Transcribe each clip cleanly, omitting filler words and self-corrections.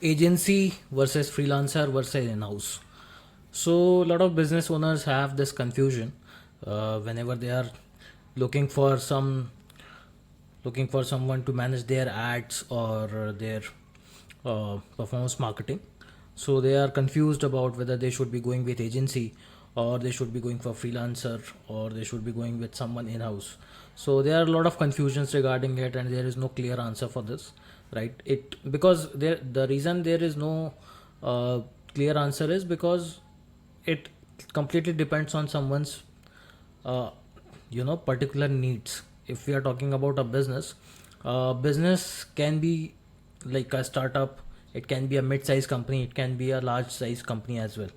Agency versus freelancer versus in-house. So a lot of business owners have this confusion whenever they are looking for some looking for someone to manage their ads or their performance marketing. So they are confused about whether they should be going with agency or they should be going for freelancer or they should be going with someone in-house. So there are a lot of confusions regarding it, and there is no clear answer for this, right? It because there the reason there is no uh, clear answer is because it completely depends on someone's uh, particular needs. If we are talking about a business can be like a startup, it can be a mid-sized company, it can be a large-sized company as well,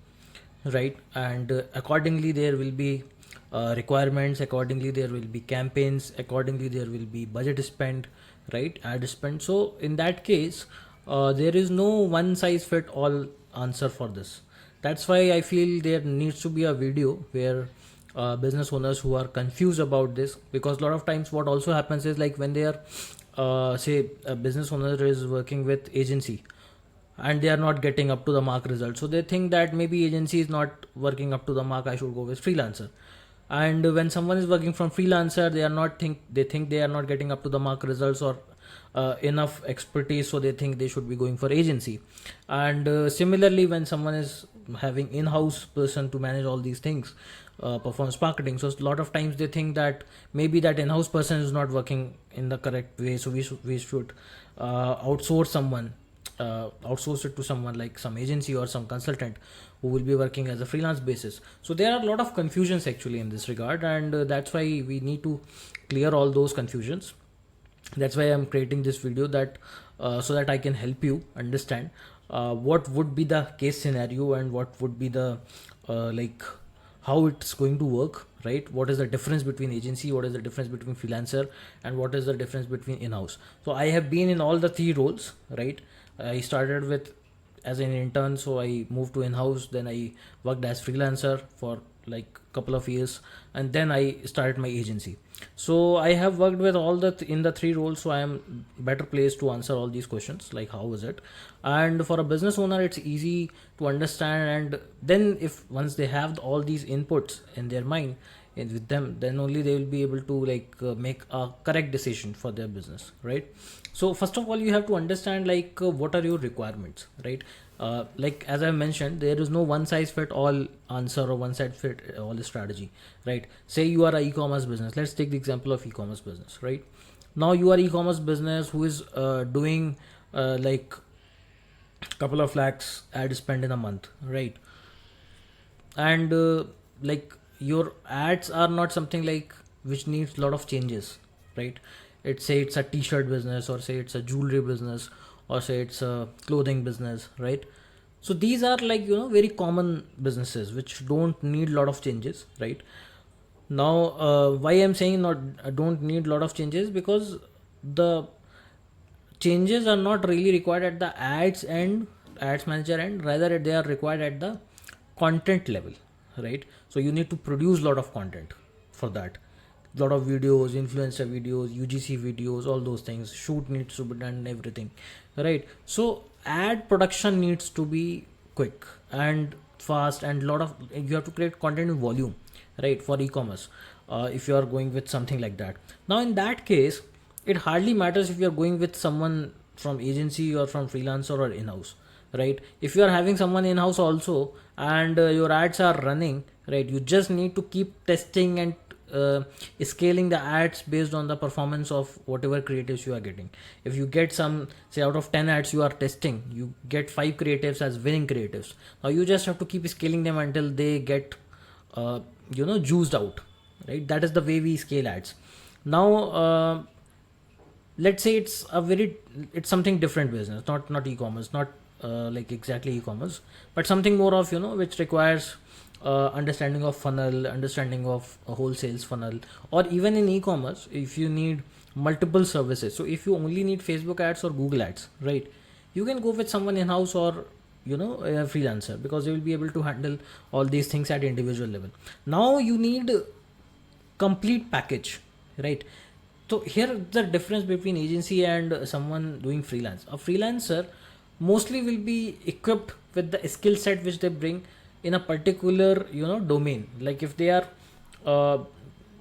right? And accordingly there will be requirements, accordingly there will be campaigns, accordingly there will be budget spent, right? Ad spent. So in that case, there is no one size fit all answer for this. That's why I feel there needs to be a video where business owners who are confused about this, because a lot of times what also happens is like when they are say a business owner is working with agency and they are not getting up to the mark result, so they think that maybe agency is not working up to the mark, I should go with freelancer. And when someone is working from freelancer, they think they are not getting up to the mark results or enough expertise, so they think they should be going for agency. And similarly, when someone is having in-house person to manage all these things, performance marketing, so a lot of times they think that maybe that in-house person is not working in the correct way, so we should outsource it to someone like some agency or some consultant who will be working as a freelance basis. So there are a lot of confusions actually in this regard, and that's why we need to clear all those confusions. That's why I'm creating this video, that so that I can help you understand what would be the case scenario and what would be the like how it's going to work, right? What is the difference between agency, what is the difference between freelancer, and what is the difference between in-house. So I have been in all the three roles, right? I started with as an intern, so I moved to in-house, then I worked as freelancer for like couple of years, and then I started my agency. So I have worked with all in the three roles, so I am better placed to answer all these questions like how is it. And for a business owner it's easy to understand, and then if once they have all these inputs in their mind and with them, then only they will be able to make a correct decision for their business, right? So first of all you have to understand what are your requirements, right? Like as I mentioned, there is no one size fit all answer or one size fit all strategy, right? Say you are a e-commerce business, let's take the example of e-commerce business, right? Now you are e-commerce business who is doing like couple of lakhs ad spend in a month, right? And like your ads are not something like which needs a lot of changes, right? It's a t-shirt business, or say it's a jewelry business, or say it's a clothing business, right? So these are very common businesses which don't need a lot of changes, right? Now why I'm saying not don't need a lot of changes, because the changes are not really required at the ads manager end, rather they are required at the content level, right? So you need to produce a lot of content for that, lot of videos, influencer videos, UGC videos, all those things, shoot needs to be done and everything, right? So ad production needs to be quick and fast, and lot of you have to create content in volume, right, for e-commerce. If you are going with something like that, now in that case it hardly matters if you are going with someone from agency or from freelancer or in-house, right? If you are having someone in-house also and your ads are running, right, you just need to keep testing and scaling the ads based on the performance of whatever creatives you are getting. If you get some, say out of 10 ads you are testing, you get 5 creatives as winning creatives, now you just have to keep scaling them until they get juiced out, right? That is the way we scale ads. Now let's say it's something different business, not e-commerce, not like exactly e-commerce, but something more of which requires understanding of funnel, understanding of a wholesale funnel, or even in e-commerce if you need multiple services. So if you only need Facebook ads or Google ads, right, you can go with someone in-house or a freelancer, because they will be able to handle all these things at individual level. Now you need complete package, right? So here the difference between agency and someone doing freelance. A freelancer mostly will be equipped with the skill set which they bring in a particular domain. Like if they are uh,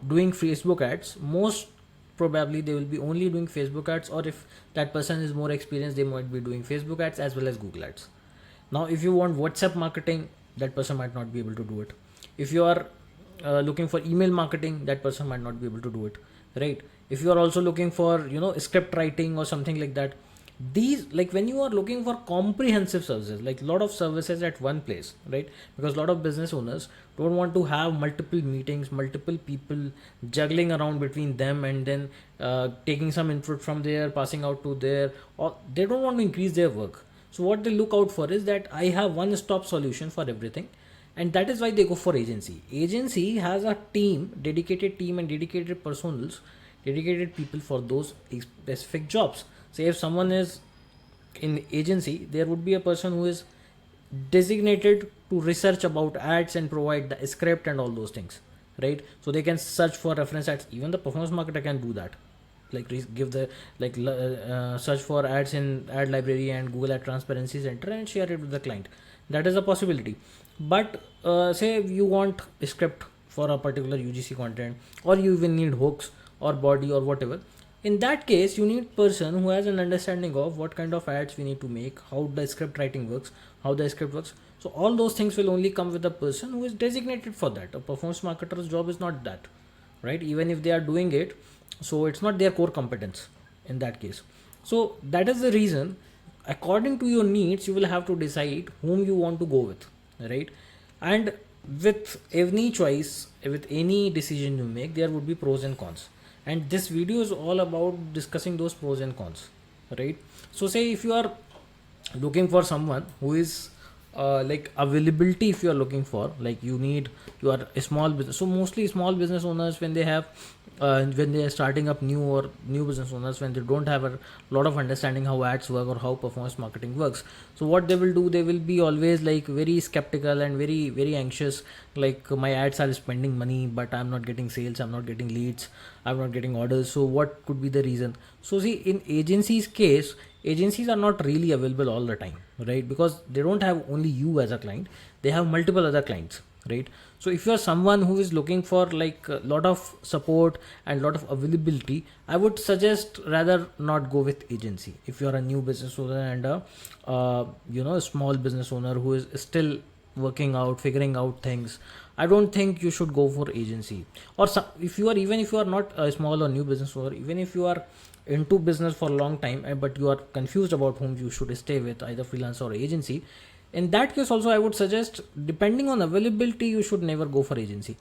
doing Facebook ads, most probably they will be only doing Facebook ads, or if that person is more experienced, they might be doing Facebook ads as well as Google ads. Now if you want WhatsApp marketing, that person might not be able to do it. If you are looking for email marketing, that person might not be able to do it, right? If you are also looking for script writing or something like that, these, like when you are looking for comprehensive services, like lot of services at one place, right? Because a lot of business owners don't want to have multiple meetings, multiple people juggling around between them, and then taking some input from there, passing out to there, or they don't want to increase their work. So what they look out for is that I have one stop solution for everything, and that is why they go for agency has a team, dedicated team, and dedicated personals, dedicated people for those specific jobs. Say if someone is in agency, there would be a person who is designated to research about ads and provide the script and all those things, right? So they can search for reference ads. Even the performance marketer can do that, like give the search for ads in ad library and Google Ad Transparency Center and share it with the client. That is a possibility. But say you want a script for a particular UGC content, or you even need hooks or body or whatever. In that case, you need person who has an understanding of what kind of ads we need to make, how the script writing works, how the script works. So all those things will only come with a person who is designated for that. A performance marketer's job is not that, right? Even if they are doing it, so it's not their core competence in that case. So that is the reason, according to your needs, you will have to decide whom you want to go with, right? And with any choice, with any decision you make, there would be pros and cons, and this video is all about discussing those pros and cons, right? So say if you are looking for someone who is like availability, if you are looking for, like you are a small business. So mostly small business owners, when they have when they are starting up new business owners, when they don't have a lot of understanding how ads work or how performance marketing works, so what they will do, they will be always like very skeptical and very very anxious, like my ads are spending money but I'm not getting sales, I'm not getting leads, I'm not getting orders. So what could be the reason? So see, in agencies case, agencies are not really available all the time, right? Because they don't have only you as a client, they have multiple other clients, right? So if you're someone who is looking for like a lot of support and lot of availability, I would suggest rather not go with agency. If you're a new business owner and a a small business owner who is still working out, figuring out things, I don't think you should go for agency. Or some, if you are, even if you are not a small or new business owner, even if you are into business for a long time, but you are confused about whom you should stay with, either freelancer or agency, in that case also I would suggest, depending on availability, you should never go for agency.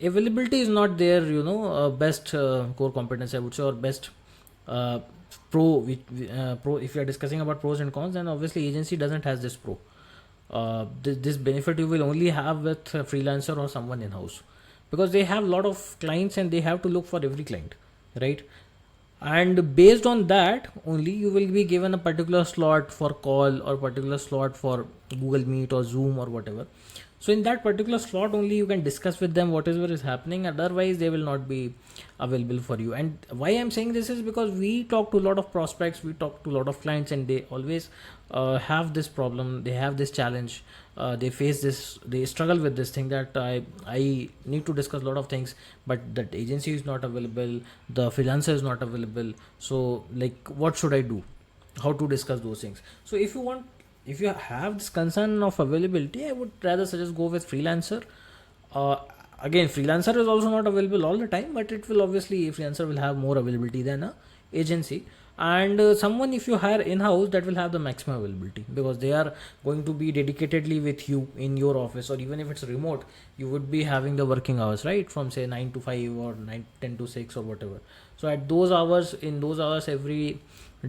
Availability is not their best core competence, I would say, or best uh, pro. If you are discussing about pros and cons, then obviously agency doesn't has this pro. This benefit you will only have with a freelancer or someone in house, because they have a lot of clients and they have to look for every client, right? And based on that only, you will be given a particular slot for call or particular slot for Google Meet or Zoom or whatever. So in that particular slot only you can discuss with them whatever is happening, otherwise they will not be available for you. And why I'm saying this is because we talk to a lot of prospects, we talk to a lot of clients, and they always have this problem, they have this challenge, they face this, they struggle with this thing, that I need to discuss a lot of things, but that agency is not available, the freelancer is not available. So like, what should I do, how to discuss those things? So if you have this concern of availability, I would rather suggest go with freelancer. uh, Again, freelancer is also not available all the time, but it will obviously, freelancer will have more availability than a agency. And someone, if you hire in-house, that will have the maximum availability, because they are going to be dedicatedly with you in your office, or even if it's remote, you would be having the working hours, right, from say 9 to 5 or 10 to 6 or whatever. So at those hours, in those hours every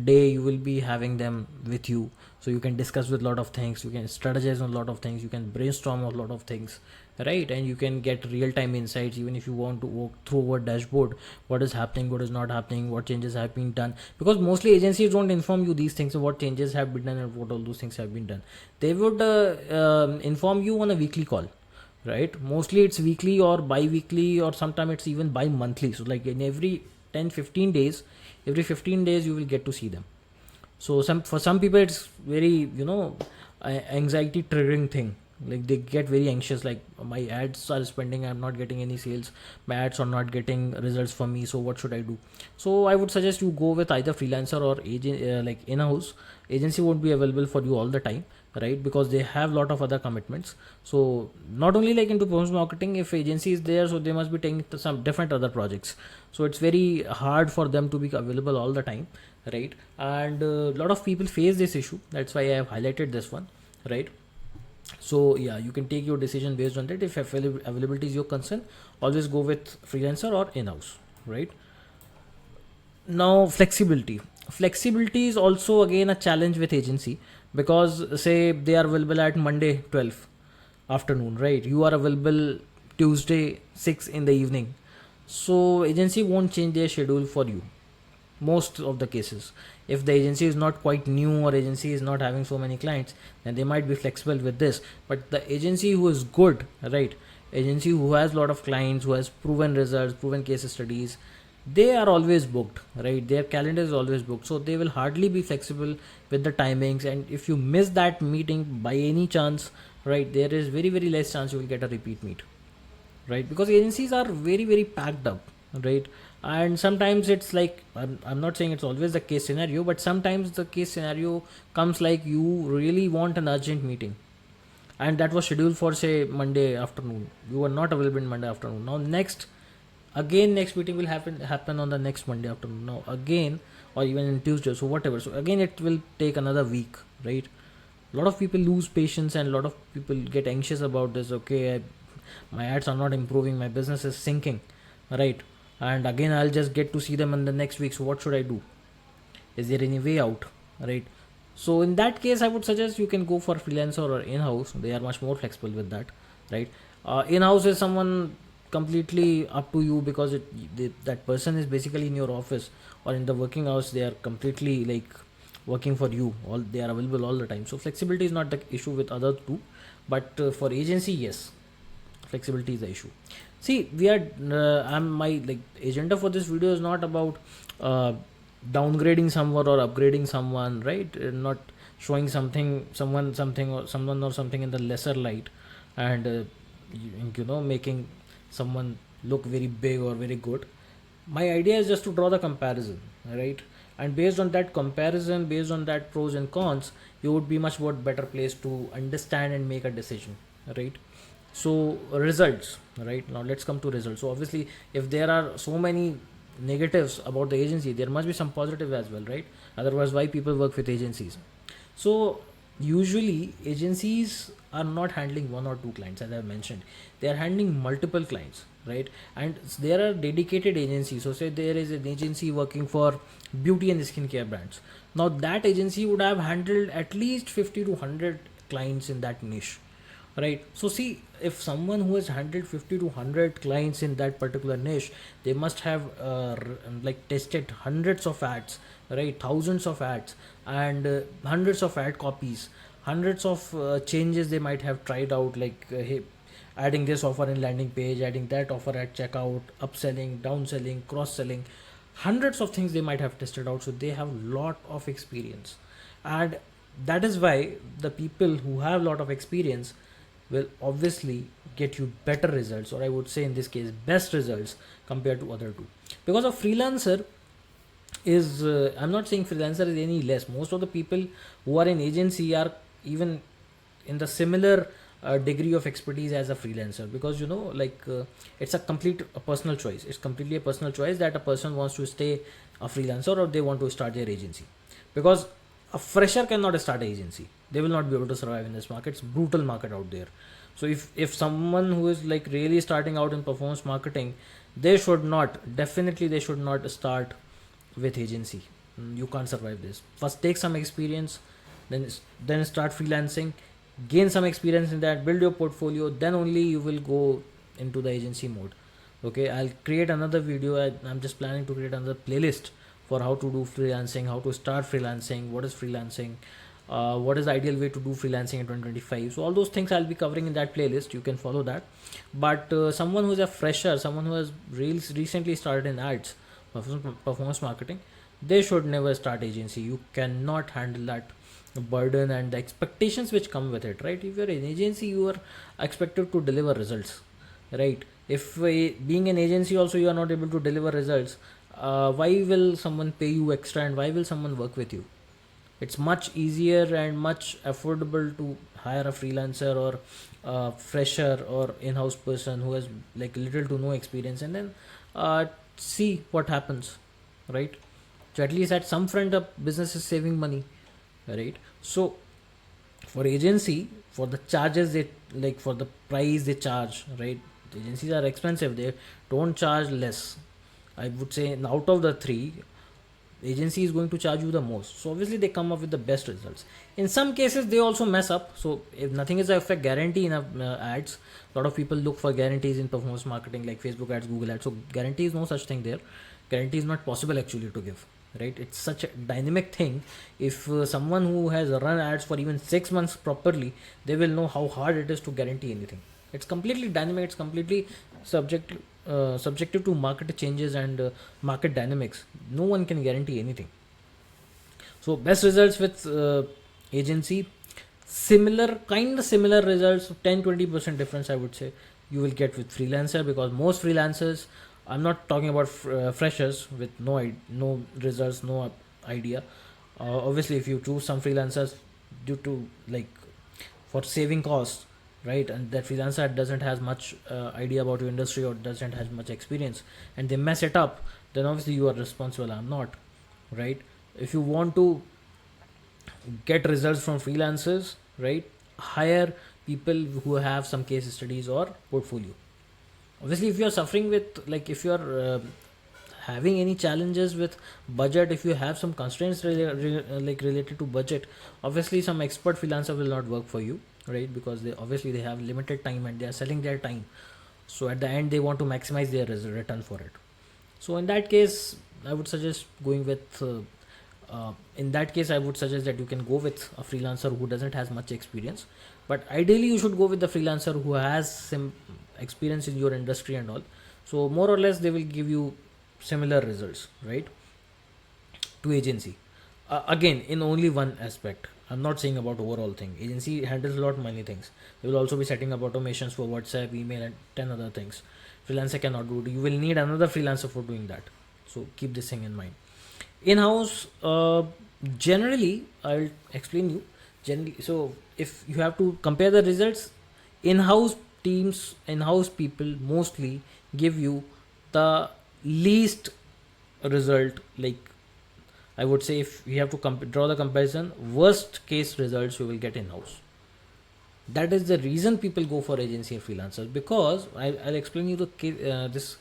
day, you will be having them with you, so you can discuss with a lot of things, you can strategize on a lot of things, you can brainstorm on a lot of things, right? And you can get real-time insights, even if you want to walk through a dashboard, what is happening, what is not happening, what changes have been done, because mostly agencies don't inform you these things, so what changes have been done and what all those things have been done. They would inform you on a weekly call, right? Mostly it's weekly or bi-weekly, or sometimes it's even bi-monthly. So like in every 10 15 days, every 15 days you will get to see them. So for some people it's very, anxiety triggering thing. Like they get very anxious, like my ads are spending, I'm not getting any sales, my ads are not getting results for me, so what should I do? So I would suggest you go with either freelancer or agent, like in-house. Agency won't be available for you all the time, right? Because they have a lot of other commitments. So not only like into performance marketing, if agency is there, so they must be taking some different other projects. So it's very hard for them to be available all the time, right? And a lot of people face this issue. That's why I have highlighted this one, right? So yeah, you can take your decision based on that. If availability is your concern, always go with freelancer or in-house, right? Now flexibility is also again a challenge with agency, because say they are available at Monday 12 afternoon, right? You are available Tuesday 6 in the evening, so agency won't change their schedule for you most of the cases. If the agency is not quite new or agency is not having so many clients, then they might be flexible with this. But the agency who is good, right, agency who has a lot of clients, who has proven results, proven case studies, they are always booked, right? Their calendar is always booked, so they will hardly be flexible with the timings. And if you miss that meeting by any chance, right, there is very very less chance you will get a repeat meet, right? Because agencies are very very packed up, right? And sometimes it's like, I'm not saying it's always the case scenario, but sometimes the case scenario comes like you really want an urgent meeting, and that was scheduled for say Monday afternoon. You were not available in Monday afternoon. Now next meeting will happen on the next Monday afternoon. Now again, or even in Tuesday, so whatever. So again it will take another week, right? A lot of people lose patience and a lot of people get anxious about this. Okay, my ads are not improving, my business is sinking, right? And again I'll just get to see them in the next week, so what should I do? Is there any way out, right? So in that case I would suggest you can go for freelancer or in-house. They are much more flexible with that, right? In-house is someone completely up to you, because that person is basically in your office or in the working hours. They are completely like working for you, all they are available all the time. So flexibility is not the issue with other two, but for agency, yes, flexibility is the issue. See, we are I'm my like agenda for this video is not about uh, downgrading someone or upgrading someone, right? Not showing something or someone or something in the lesser light, and making someone look very big or very good. My idea is just to draw the comparison, right? And based on that comparison, based on that pros and cons, you would be much more better placed to understand and make a decision, right? So results, right? Now let's come to results. So obviously, if there are so many negatives about the agency, there must be some positive as well, right? Otherwise, why people work with agencies? So usually agencies are not handling one or two clients, as I mentioned. They are handling multiple clients, right? And there are dedicated agencies. So say there is an agency working for beauty and skincare brands. Now that agency would have handled at least 50 to 100 clients in that niche, right? So see, if someone who has handled 50 to 100 clients in that particular niche, they must have like tested hundreds of ads, right? Thousands of ads, and hundreds of ad copies, hundreds of changes they might have tried out, like hey, adding this offer in landing page, adding that offer at checkout, upselling, downselling, cross selling, hundreds of things they might have tested out. So they have lot of experience, and that is why the people who have lot of experience will obviously get you better results, or I would say in this case best results compared to other two. Because a freelancer is I'm not saying freelancer is any less. Most of the people who are in agency are even in the similar degree of expertise as a freelancer, because it's a personal choice. It's completely a personal choice that a person wants to stay a freelancer or they want to start their agency. Because a fresher cannot start an agency, they will not be able to survive in this market. It's brutal market out there. So if someone who is like really starting out in performance marketing, they should not, definitely they should not start with agency. You can't survive this. First take some experience, then start freelancing, gain some experience in that, build your portfolio, then only you will go into the agency mode. Okay, I'll create another video. I'm just planning to create another playlist for how to do freelancing, how to start freelancing, what is freelancing, what is the ideal way to do freelancing in 2025. So all those things I'll be covering in that playlist. You can follow that. But someone who's a fresher, someone who has recently started in ads, performance marketing, they should never start agency. You cannot handle that burden and the expectations which come with it, right? If you're an agency, you are expected to deliver results, right? If being an agency also you are not able to deliver results, why will someone pay you extra and why will someone work with you? It's much easier and much affordable to hire a freelancer or a fresher or in-house person who has like little to no experience, and then see what happens, right? So at least at some front a business is saving money, right? So for agency, for the charges they, like for the price they charge, right? The agencies are expensive, they don't charge less. I would say out of the three, agency is going to charge you the most, so obviously they come up with the best results. In some cases they also mess up, so if nothing is a guarantee in ads, a lot of people look for guarantees in performance marketing like Facebook ads, Google ads. So guarantee is no such thing there. Guarantee is not possible actually to give, right? It's such a dynamic thing. If someone who has run ads for even 6 months properly, they will know how hard it is to guarantee anything. It's completely dynamic, it's completely subjective to market changes and market dynamics. No one can guarantee anything. So best results with agency, similar results, 10-20% difference I would say you will get with freelancer, because most freelancers, I'm not talking about freshers with no results, no idea. Obviously if you choose some freelancers due to like for saving costs, right, and that freelancer doesn't has much idea about your industry or doesn't have much experience, and they mess it up, then obviously you are responsible, I'm not, right? If you want to get results from freelancers, right, hire people who have some case studies or portfolio. Obviously if you are suffering with, like if you are having any challenges with budget, if you have some constraints like related to budget, obviously some expert freelancer will not work for you, right? Because they obviously they have limited time and they are selling their time, so at the end they want to maximize their return for it. So in that case I would suggest going with in that case I would suggest that you can go with a freelancer who doesn't has much experience, but ideally you should go with the freelancer who has some experience in your industry and all. So more or less they will give you similar results, right, to agency. Again, in only one aspect, I'm not saying about overall thing. Agency handles a lot many things. They will also be setting up automations for WhatsApp, email, and 10 other things. Freelancer cannot do it. You will need another freelancer for doing that. So keep this thing in mind. In-house, generally, I'll explain you. Generally, so if you have to compare the results, in-house teams, in-house people mostly give you the least result. Like I would say, if you have to draw the comparison, worst case results you will get in-house. That is the reason people go for agency and freelancers, because I'll explain you the this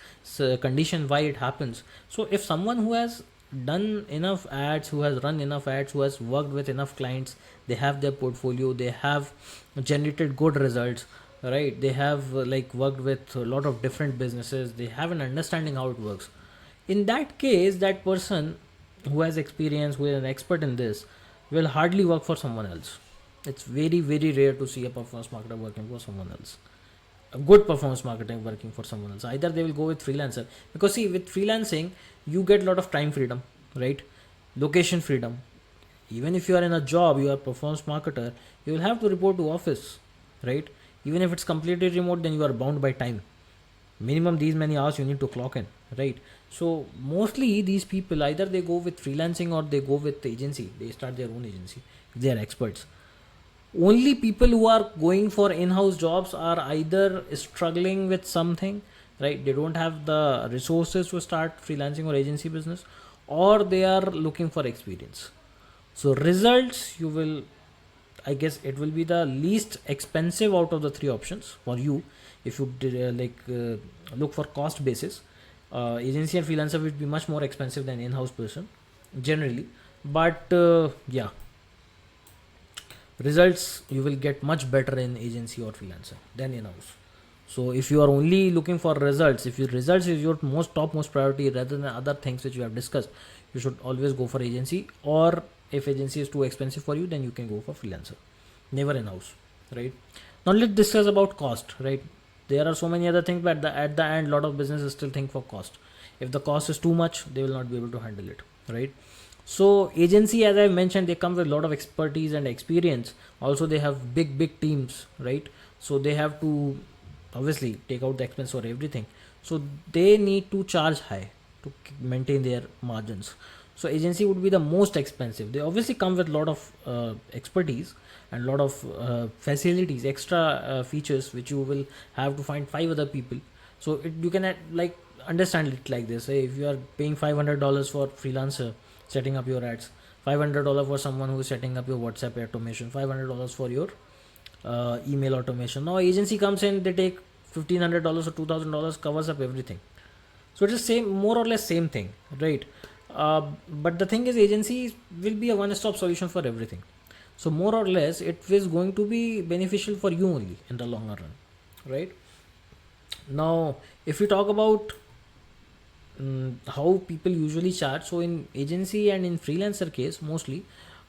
condition why it happens. So if someone who has done enough ads, who has run enough ads, who has worked with enough clients, they have their portfolio, they have generated good results, right? They have like worked with a lot of different businesses, they have an understanding how it works. In that case, that person who has experience, who is an expert in this, will hardly work for someone else. It's very rare to see a performance marketer working for someone else, a good performance marketing working for someone else. Either they will go with freelancer, because see, with freelancing you get a lot of time freedom, right? Location freedom. Even if you are in a job, you are a performance marketer, you will have to report to office, right? Even if it's completely remote, then you are bound by time. Minimum these many hours you need to clock in, right? So mostly these people, either they go with freelancing or they go with agency, they start their own agency if they are experts. Only people who are going for in-house jobs are either struggling with something, right? They don't have the resources to start freelancing or agency business, or they are looking for experience. So results, you will, I guess it will be the least expensive out of the three options for you. If you look for cost basis, agency and freelancer will be much more expensive than in-house person generally, but yeah, results you will get much better in agency or freelancer than in-house. So if you are only looking for results, if your results is your topmost priority rather than other things which we have discussed, you should always go for agency. Or if agency is too expensive for you, then you can go for freelancer, never in-house, right? Now let's discuss about cost, right? There are so many other things, but at the end, lot of businesses still think for cost. If the cost is too much, they will not be able to handle it, right? So agency, as I mentioned, they come with a lot of expertise and experience. Also, they have big teams, right? So they have to obviously take out the expense for everything. So they need to charge high to maintain their margins. So agency would be the most expensive. They obviously come with a lot of expertise and a lot of facilities, extra features which you will have to find five other people. So you can like understand it like this. If you are paying $500 for freelancer setting up your ads, $500 for someone who is setting up your WhatsApp automation, $500 for your email automation. Now agency comes in, they take $1,500 or $2,000, covers up everything. So it's the same, more or less same thing, right? But the thing is, agency will be a one-stop solution for everything. So more or less, it is going to be beneficial for you only in the longer run, right? Now, if we talk about how people usually charge, so in agency and in freelancer case, mostly,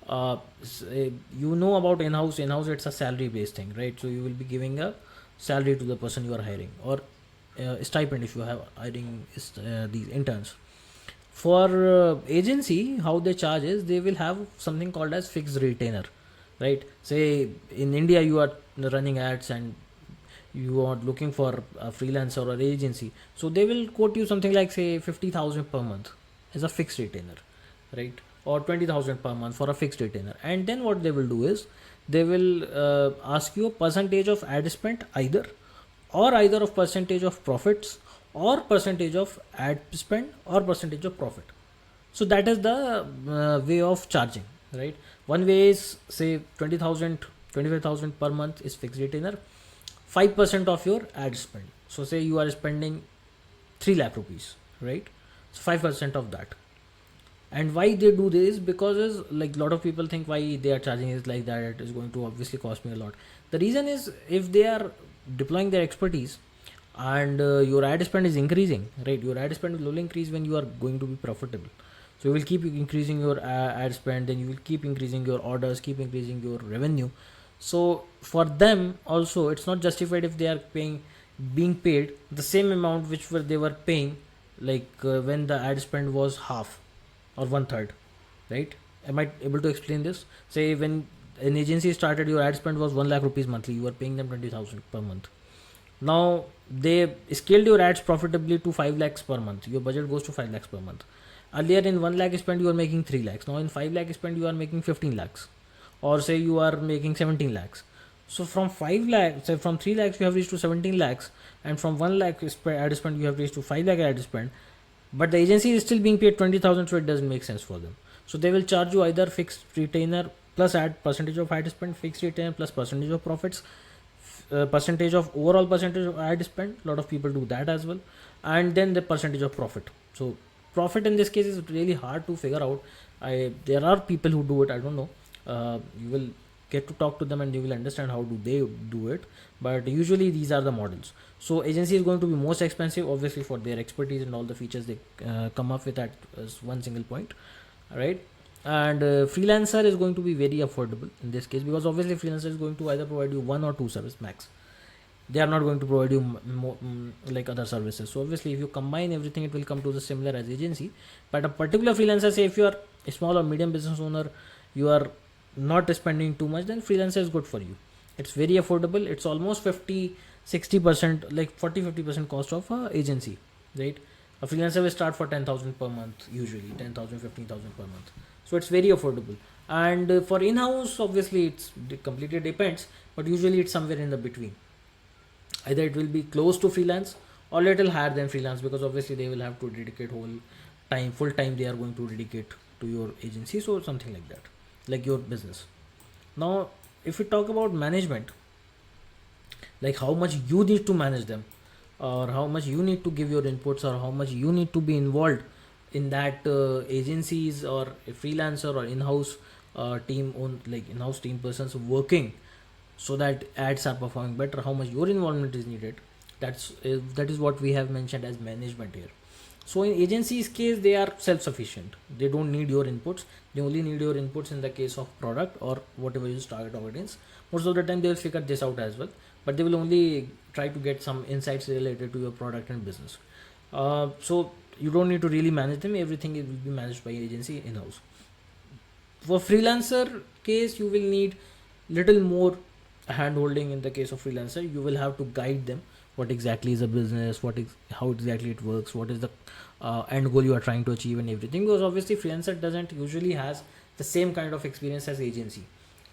you know about in-house it's a salary based thing, right? So you will be giving a salary to the person you are hiring, or stipend if you have hiring these interns. For agency, how they charge is they will have something called as fixed retainer, right? Say in India you are running ads and you are looking for a freelancer or agency, so they will quote you something like say 50,000 per month as a fixed retainer, right? Or 20,000 per month for a fixed retainer. And then what they will do is they will ask you a percentage of ad spend, either of percentage of profits, or percentage of ad spend, or percentage of profit. So that is the way of charging, right? One way is say 20,000, 25,000 per month is fixed retainer, 5% of your ad spend. So say you are spending 3 lakh rupees, right? So 5% of that. And why they do this, because is like a lot of people think why they are charging is like that, it is going to obviously cost me a lot. The reason is if they are deploying their expertise and your ad spend is increasing, right? Your ad spend will only increase when you are going to be profitable. So you will keep increasing your ad spend, then you will keep increasing your orders, keep increasing your revenue. So for them also, it's not justified if they are being paid the same amount which they were paying, like when the ad spend was half or one third, right? Am I able to explain this? Say when an agency started, your ad spend was 1 lakh rupees monthly, you were paying them 20,000 per month. Now they scaled your ads profitably to 5 lakhs per month. Your budget goes to 5 lakhs per month. Earlier in 1 lakh spend you are making 3 lakhs. Now in 5 lakh spend you are making 15 lakhs. Or say you are making 17 lakhs. So from 5 lakhs, say from 3 lakhs you have reached to 17 lakhs, and from 1 lakh ad spend you have reached to 5 lakh ad spend. But the agency is still being paid 20,000, so it doesn't make sense for them. So they will charge you either fixed retainer plus ad percentage of ad spend, fixed retainer plus percentage of profits, percentage of overall percentage of ad spend. A lot of people do that as well, and then the percentage of profit. So profit in this case is really hard to figure out. There are people who do it. I don't know. You will get to talk to them and you will understand how do they do it. But usually these are the models. So agency is going to be most expensive, obviously, for their expertise and all the features they come up with at one single point, right? And freelancer is going to be very affordable in this case, because obviously freelancer is going to either provide you one or two service max. They are not going to provide you like other services. So obviously if you combine everything, it will come to the similar as agency. But a particular freelancer, say if you are a small or medium business owner, you are not spending too much, then freelancer is good for you. It's very affordable. It's almost 50-60%, like 40-50% cost of a agency, right? A freelancer will start for 10,000 per month, usually 10,000, 15,000 per month. So it's very affordable. And for in-house, obviously it completely depends, but usually it's somewhere in the between. Either it will be close to freelance or little higher than freelance, because obviously they will have to dedicate full time they are going to dedicate to your agency. So something like that, like your business. Now if we talk about management, like how much you need to manage them, or how much you need to give your inputs, or how much you need to be involved in that agencies or a freelancer or in-house team on, like in-house team persons working so that ads are performing better, how much your involvement is needed, that is what we have mentioned as management here. So in agencies case, they are self-sufficient. They don't need your inputs. They only need your inputs in the case of product or whatever you target audience. Most of the time they will figure this out as well, but they will only try to get some insights related to your product and business. So you don't need to really manage them. Everything will be managed by agency in-house. For freelancer case, you will need little more hand holding. In the case of freelancer, you will have to guide them what exactly is a business, how exactly it works, what is the end goal you are trying to achieve and everything, because obviously freelancer doesn't usually has the same kind of experience as agency.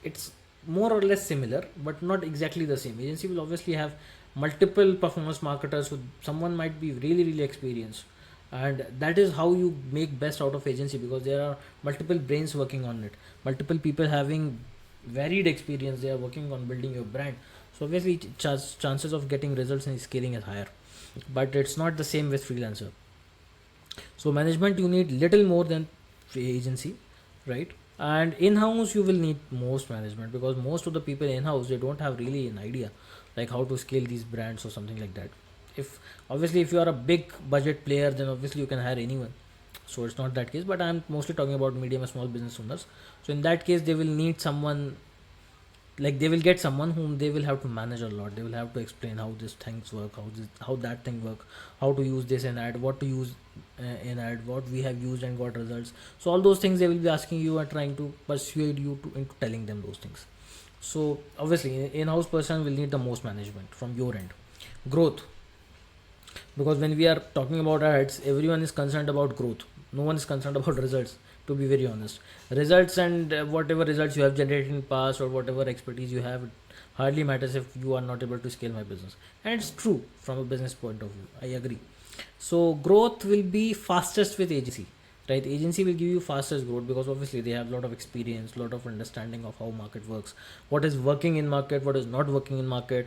It's more or less similar but not exactly the same. Agency will obviously have multiple performance marketers, so someone might be really experienced, and that is how you make best out of agency, because there are multiple brains working on it, multiple people having varied experience, they are working on building your brand. So obviously chances of getting results and scaling is higher, but it's not the same with freelancer. So management, you need little more than agency, right? And in-house you will need most management, because most of the people in-house, they don't have really an idea like how to scale these brands or something like that. If obviously if you are a big budget player, then obviously you can hire anyone, so it's not that case. But I'm mostly talking about medium and small business owners. So in that case, they will need someone, like they will get someone whom they will have to manage a lot. They will have to explain how these things work, how that thing work, how to use this in ad, what to use in ad, what we have used and got results. So all those things they will be asking you and trying to persuade you into telling them those things. So obviously in-house person will need the most management from your end. Growth, because when we are talking about ads, everyone is concerned about growth, no one is concerned about results, to be very honest. Results and whatever results you have generated in past or whatever expertise you have, it hardly matters if you are not able to scale my business. And it's true from a business point of view, I agree. So growth will be fastest with agency, right? Agency will give you fastest growth, because obviously they have a lot of experience, lot of understanding of how market works, what is working in market, what is not working in market,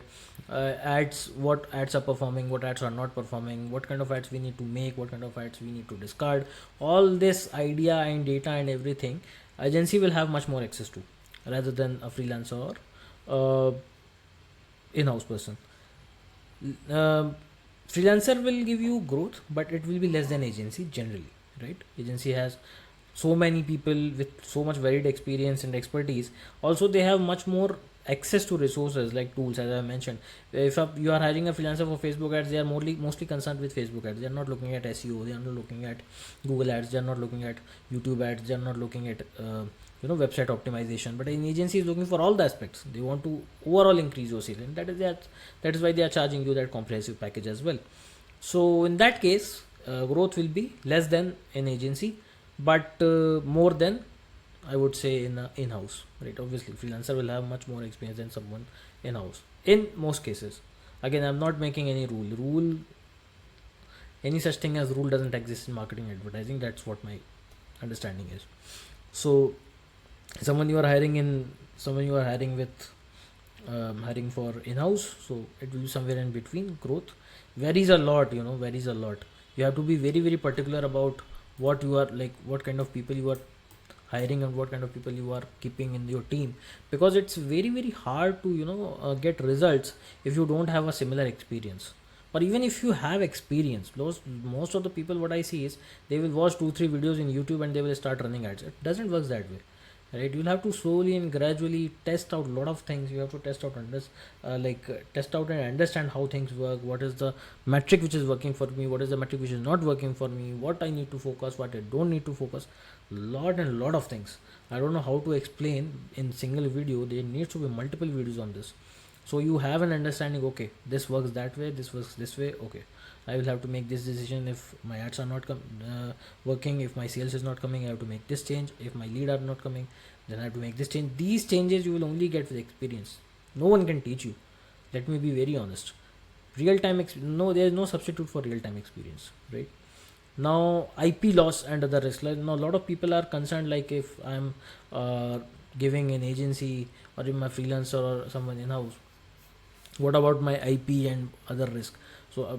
ads, what ads are performing, what ads are not performing, what kind of ads we need to make, what kind of ads we need to discard. All this idea and data and everything, agency will have much more access to, rather than a freelancer or in-house person. Um Freelancer will give you growth, but it will be less than agency generally, right? Agency has so many people with so much varied experience and expertise. Also they have much more access to resources like tools, as I mentioned. If you are hiring a freelancer for Facebook ads, they are mostly concerned with Facebook ads. They are not looking at SEO, they are not looking at Google ads, they are not looking at YouTube ads, they are not looking at website optimization. But an agency is looking for all the aspects. They want to overall increase your sales, and that is why they are charging you that comprehensive package as well. So in that case, growth will be less than an agency, but more than, I would say, in-house, right? Obviously freelancer will have much more experience than someone in-house in most cases. Again, I'm not making any rule. Any such thing as rule doesn't exist in marketing and advertising. That's what my understanding is. So someone you are hiring with, hiring for in-house, so it will be somewhere in between. Growth varies a lot, varies a lot. You have to be very particular about what you are, like what kind of people you are hiring and what kind of people you are keeping in your team, because it's very hard to get results if you don't have a similar experience. Or even if you have experience, most of the people, what I see is, they will watch 2-3 videos in YouTube and they will start running ads. It doesn't work that way, right? You'll have to slowly and gradually test out a lot of things. You have to test out test out and understand how things work, what is the metric which is working for me, what is the metric which is not working for me, what I need to focus, what I don't need to focus. Lot of things. I don't know how to explain in single video. There needs to be multiple videos on this, so you have an understanding. Okay, this works that way, this works this way. Okay, I will have to make this decision if my ads are not working, if my sales is not coming, I have to make this change. If my lead are not coming, then I have to make this change. These changes you will only get with experience. No one can teach you. Let me be very honest. Real time no, there is no substitute for real time experience, right? Now IP loss and other risks. Like now, a lot of people are concerned, like if I'm giving an agency or if my freelancer or someone in house, what about my IP and other risk? So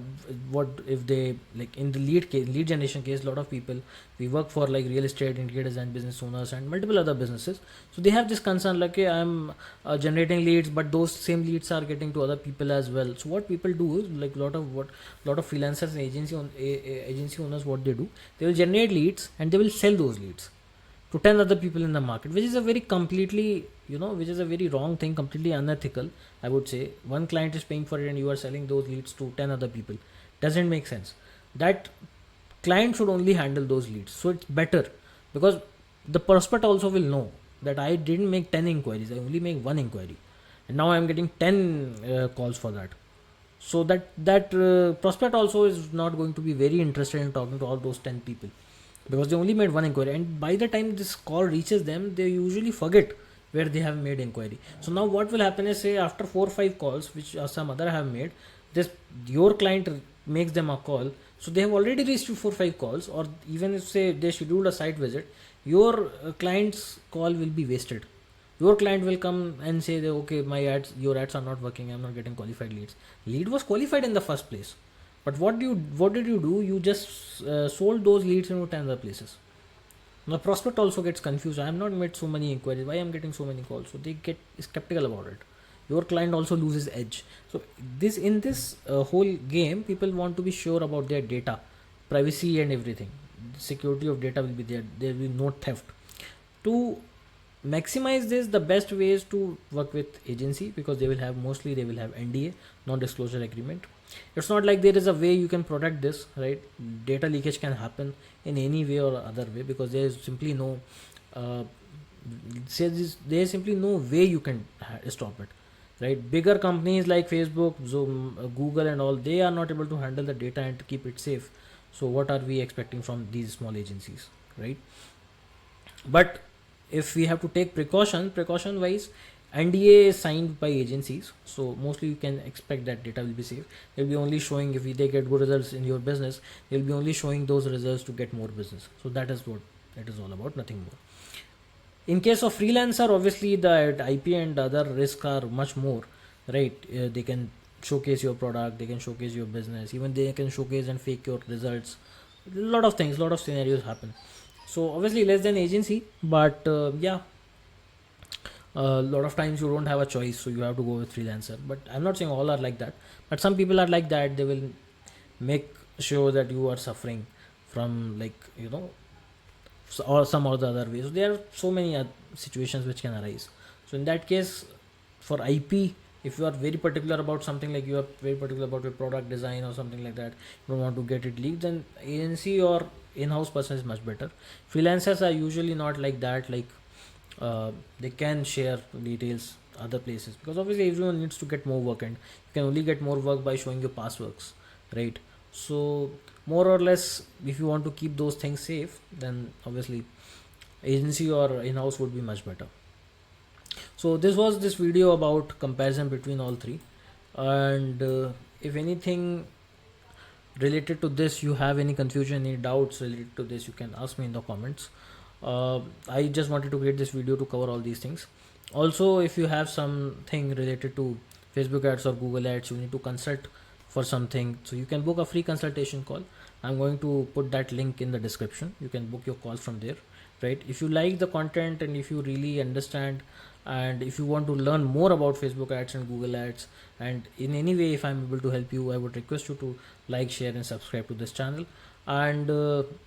what if they, like in the lead generation case, a lot of people, we work for like real estate, interior design business owners and multiple other businesses. So they have this concern like, okay, I'm generating leads, but those same leads are getting to other people as well. So what people do is, like lot of freelancers and agency owners, what they do, they will generate leads and they will sell those leads to 10 other people in the market, which is a very completely, which is a very wrong thing, completely unethical, I would say. One client is paying for it and you are selling those leads to 10 other people. Doesn't make sense. That client should only handle those leads. So it's better, because the prospect also will know that I didn't make 10 inquiries, I only make one inquiry, and now I'm getting 10 calls for that. So that prospect also is not going to be very interested in talking to all those 10 people, because they only made one inquiry, and by the time this call reaches them, they usually forget where they have made inquiry. So now what will happen is, say after 4 or 5 calls which some other have made, this your client makes them a call, so they have already reached 4 or 5 calls, or even if say they scheduled a site visit, your client's call will be wasted. Your client will come and say that, okay, your ads are not working, I'm not getting qualified leads. Lead was qualified in the first place, but what did you do? You just sold those leads into 10 other places. The prospect also gets confused. I am not made so many inquiries, why I am getting so many calls? So they get skeptical about it. Your client also loses edge. So this whole game, people want to be sure about their data, privacy and everything. Security of data will be there. There will be no theft. To maximize this, the best way is to work with agency, because they will have NDA, non-disclosure agreement. It's not like there is a way you can protect this, right? Data leakage can happen in any way or other way, because there is simply no way you can stop it, right? Bigger companies like Facebook, Zoom, Google and all, they are not able to handle the data and keep it safe. So what are we expecting from these small agencies, right? But if we have to take precaution wise, NDA is signed by agencies, so mostly you can expect that data will be safe. They'll be only showing, if they get good results in your business, they'll be only showing those results to get more business. So that is what it is all about, nothing more. In case of freelancer, obviously the IP and other risks are much more, right? They can showcase your product, they can showcase your business, even they can showcase and fake your results. A lot of things, a lot of scenarios happen. So obviously less than agency, but yeah, a lot of times you don't have a choice, so you have to go with freelancer. But I'm not saying all are like that, but some people are like that. They will make sure that you are suffering from, like, or some or the other way. So there are so many situations which can arise. So in that case, for IP, if you are very particular about something, like you are very particular about your product design or something like that, you don't want to get it leaked, then agency or in-house person is much better. Freelancers are usually not like that, like they can share details other places, because obviously everyone needs to get more work, and you can only get more work by showing your past works, right? So more or less, if you want to keep those things safe, then obviously agency or in-house would be much better. So this was this video about comparison between all three, and if anything related to this, you have any confusion, any doubts related to this, you can ask me in the comments. I just wanted to create this video to cover all these things. Also, if you have something related to Facebook ads or Google ads, you need to consult for something, so you can book a free consultation call. I'm going to put that link in the description. You can book your call from there, right? If you like the content and if you really understand, and if you want to learn more about Facebook ads and Google ads, and in any way if I'm able to help you, I would request you to like, share and subscribe to this channel. And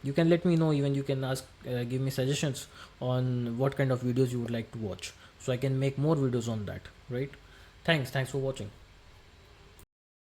you can let me know, even you can ask, give me suggestions on what kind of videos you would like to watch, so I can make more videos on that, right? Thanks for watching.